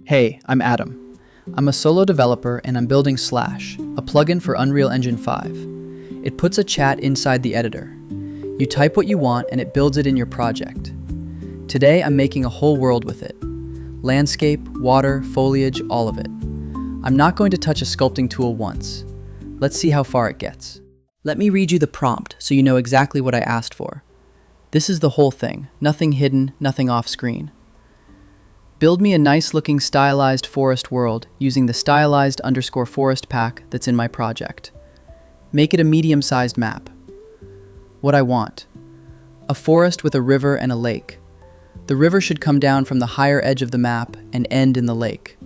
Hey, I'm Adam. I'm a solo developer and I'm building Slash, a plugin for Unreal Engine 5. It puts a chat inside the editor. You type what you want and it builds it in your project. Today I'm making a whole world with it. Landscape, water, foliage, all of it. I'm not going to touch a sculpting tool once. Let's see how far it gets. Let me read you the prompt so you know exactly what I asked for. This is the whole thing, nothing hidden, nothing off screen. Build me a nice looking stylized forest world using the stylized_forest pack that's in my project. Make it a medium-sized map. What I want. A forest with a river and a lake. The river should come down from the higher edge of the map and end in the lake.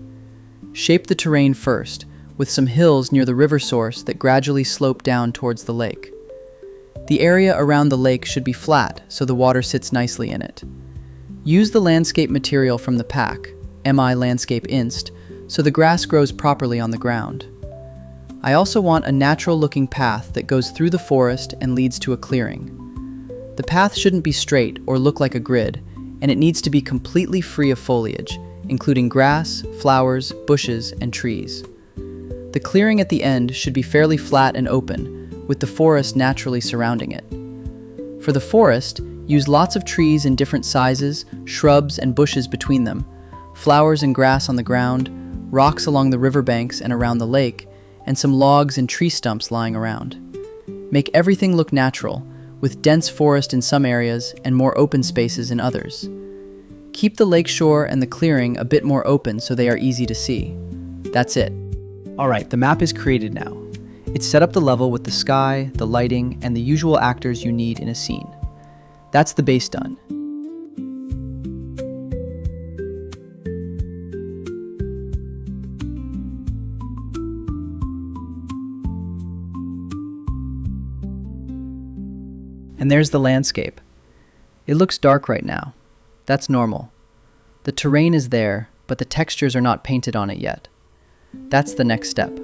Shape the terrain first, with some hills near the river source that gradually slope down towards the lake. The area around the lake should be flat so the water sits nicely in it. Use the landscape material from the pack, MI Landscape Inst, so the grass grows properly on the ground. I also want a natural-looking path that goes through the forest and leads to a clearing. The path shouldn't be straight or look like a grid, and it needs to be completely free of foliage, including grass, flowers, bushes, and trees. The clearing at the end should be fairly flat and open, with the forest naturally surrounding it. For the forest, use lots of trees in different sizes, shrubs and bushes between them, flowers and grass on the ground, rocks along the riverbanks and around the lake, and some logs and tree stumps lying around. Make everything look natural, with dense forest in some areas and more open spaces in others. Keep the lakeshore and the clearing a bit more open so they are easy to see. That's it. Alright, the map is created now. It's set up the level with the sky, the lighting, and the usual actors you need in a scene. That's the base done. And there's the landscape. It looks dark right now. That's normal. The terrain is there, but the textures are not painted on it yet. That's the next step.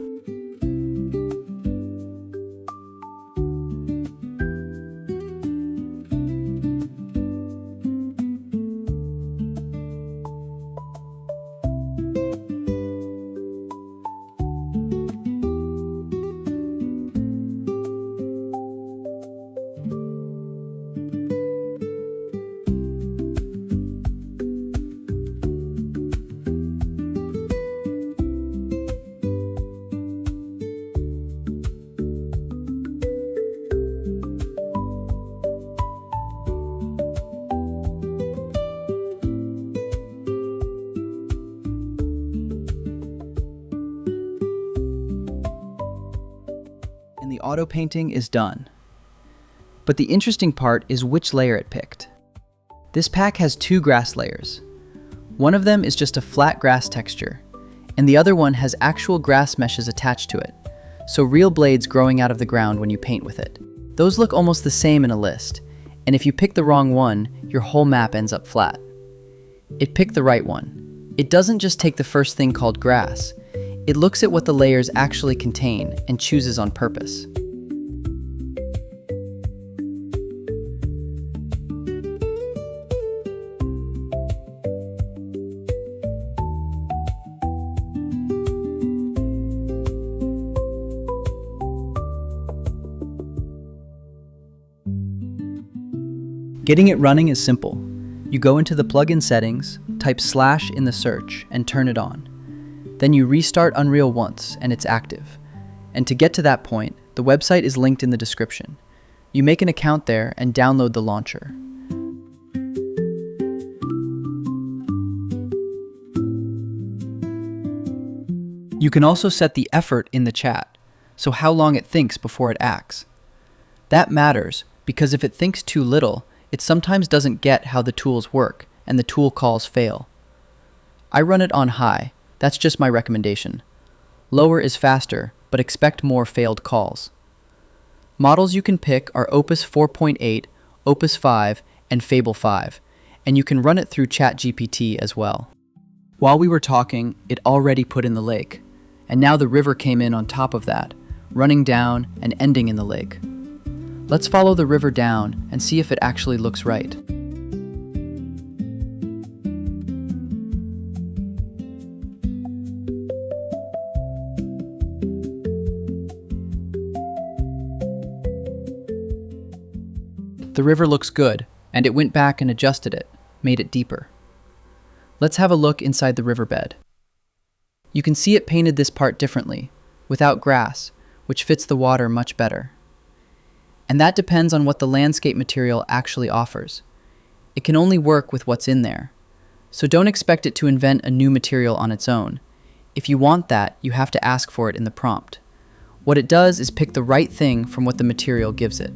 And the auto painting is done. But the interesting part is which layer it picked. This pack has two grass layers. One of them is just a flat grass texture, and the other one has actual grass meshes attached to it, so real blades growing out of the ground when you paint with it. Those look almost the same in a list, and if you pick the wrong one, your whole map ends up flat. It picked the right one. It doesn't just take the first thing called grass. It looks at what the layers actually contain and chooses on purpose. Getting it running is simple. You go into the plugin settings, type slash in the search, and turn it on. Then you restart Unreal once, and it's active. And to get to that point, the website is linked in the description. You make an account there and download the launcher. You can also set the effort in the chat, so how long it thinks before it acts. That matters, because if it thinks too little, it sometimes doesn't get how the tools work, and the tool calls fail. I run it on high. That's just my recommendation. Lower is faster, but expect more failed calls. Models you can pick are Opus 4.8, Opus 5, and Fable 5, and you can run it through ChatGPT as well. While we were talking, it already put in the lake, and now the river came in on top of that, running down and ending in the lake. Let's follow the river down and see if it actually looks right. The river looks good, and it went back and adjusted it, made it deeper. Let's have a look inside the riverbed. You can see it painted this part differently, without grass, which fits the water much better. And that depends on what the landscape material actually offers. It can only work with what's in there. So don't expect it to invent a new material on its own. If you want that, you have to ask for it in the prompt. What it does is pick the right thing from what the material gives it.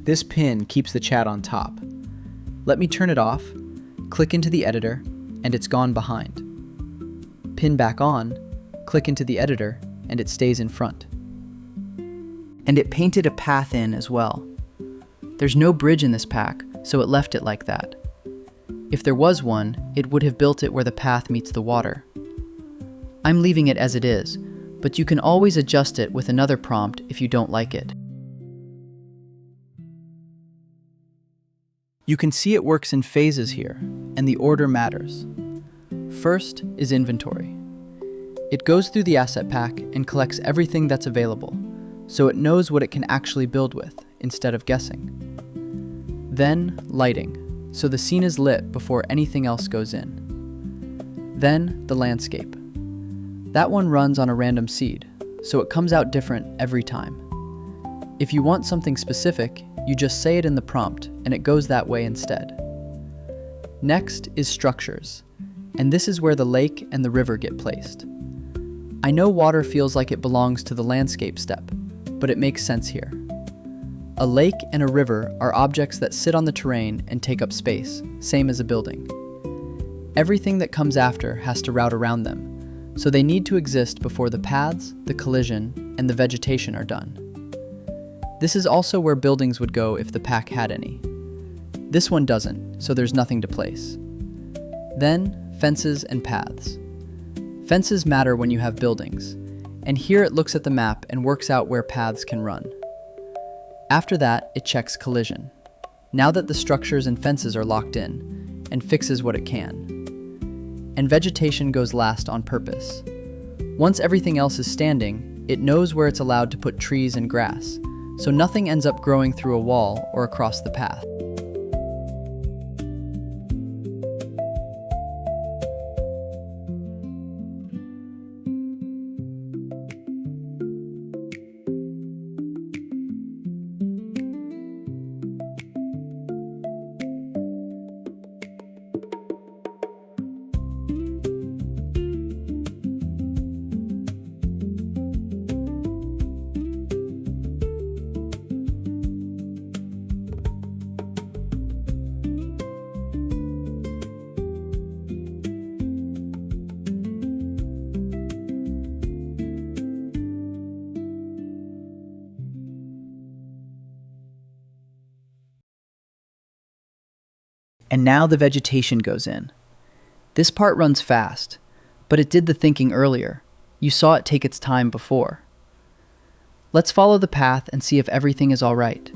This pin keeps the chat on top. Let me turn it off, click into the editor, and it's gone behind. Pin back on, click into the editor, and it stays in front. And it painted a path in as well. There's no bridge in this pack, so it left it like that. If there was one, it would have built it where the path meets the water. I'm leaving it as it is, but you can always adjust it with another prompt if you don't like it. You can see it works in phases here, and the order matters. First is inventory. It goes through the asset pack and collects everything that's available, so it knows what it can actually build with, instead of guessing. Then, lighting, so the scene is lit before anything else goes in. Then, the landscape. That one runs on a random seed, so it comes out different every time. If you want something specific, you just say it in the prompt, and it goes that way instead. Next is structures, and this is where the lake and the river get placed. I know water feels like it belongs to the landscape step, but it makes sense here. A lake and a river are objects that sit on the terrain and take up space, same as a building. Everything that comes after has to route around them, so they need to exist before the paths, the collision, and the vegetation are done. This is also where buildings would go if the pack had any. This one doesn't, so there's nothing to place. Then, fences and paths. Fences matter when you have buildings, and here it looks at the map and works out where paths can run. After that, it checks collision, now that the structures and fences are locked in, and fixes what it can. And vegetation goes last on purpose. Once everything else is standing, it knows where it's allowed to put trees and grass, so nothing ends up growing through a wall or across the path. And now the vegetation goes in. This part runs fast, but it did the thinking earlier. You saw it take its time before. Let's follow the path and see if everything is all right.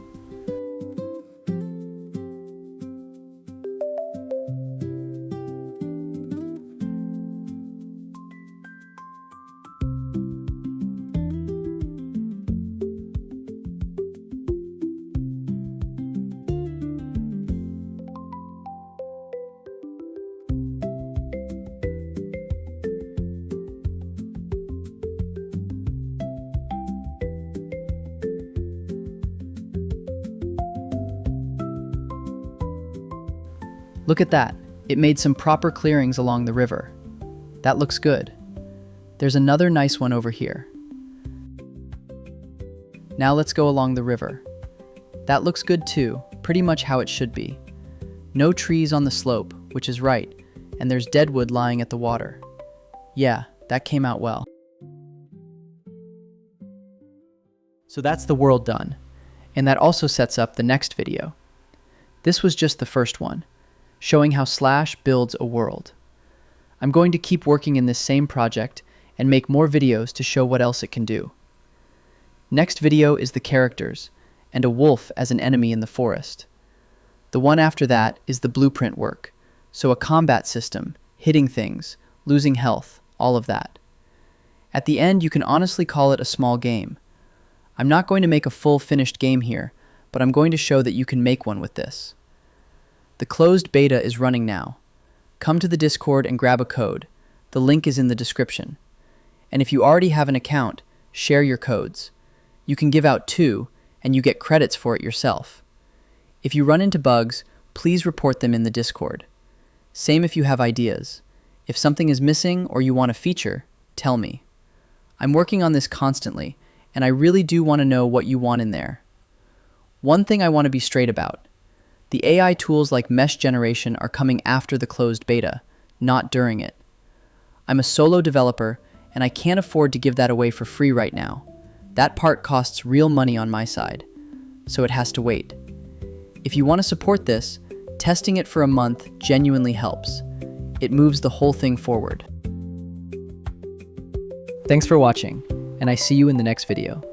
Look at that. It made some proper clearings along the river. That looks good. There's another nice one over here. Now let's go along the river. That looks good too, pretty much how it should be. No trees on the slope, which is right, and there's deadwood lying at the water. Yeah, that came out well. So that's the world done. And that also sets up the next video. This was just the first one, showing how Slash builds a world. I'm going to keep working in this same project and make more videos to show what else it can do. Next video is the characters, and a wolf as an enemy in the forest. The one after that is the blueprint work, so a combat system, hitting things, losing health, all of that. At the end, you can honestly call it a small game. I'm not going to make a full finished game here, but I'm going to show that you can make one with this. The closed beta is running now. Come to the Discord and grab a code. The link is in the description. And if you already have an account, share your codes. You can give out 2, and you get credits for it yourself. If you run into bugs, please report them in the Discord. Same if you have ideas. If something is missing or you want a feature, tell me. I'm working on this constantly, and I really do want to know what you want in there. One thing I want to be straight about. The AI tools like mesh generation are coming after the closed beta, not during it. I'm a solo developer, and I can't afford to give that away for free right now. That part costs real money on my side, so it has to wait. If you want to support this, testing it for a month genuinely helps. It moves the whole thing forward. Thanks for watching, and I see you in the next video.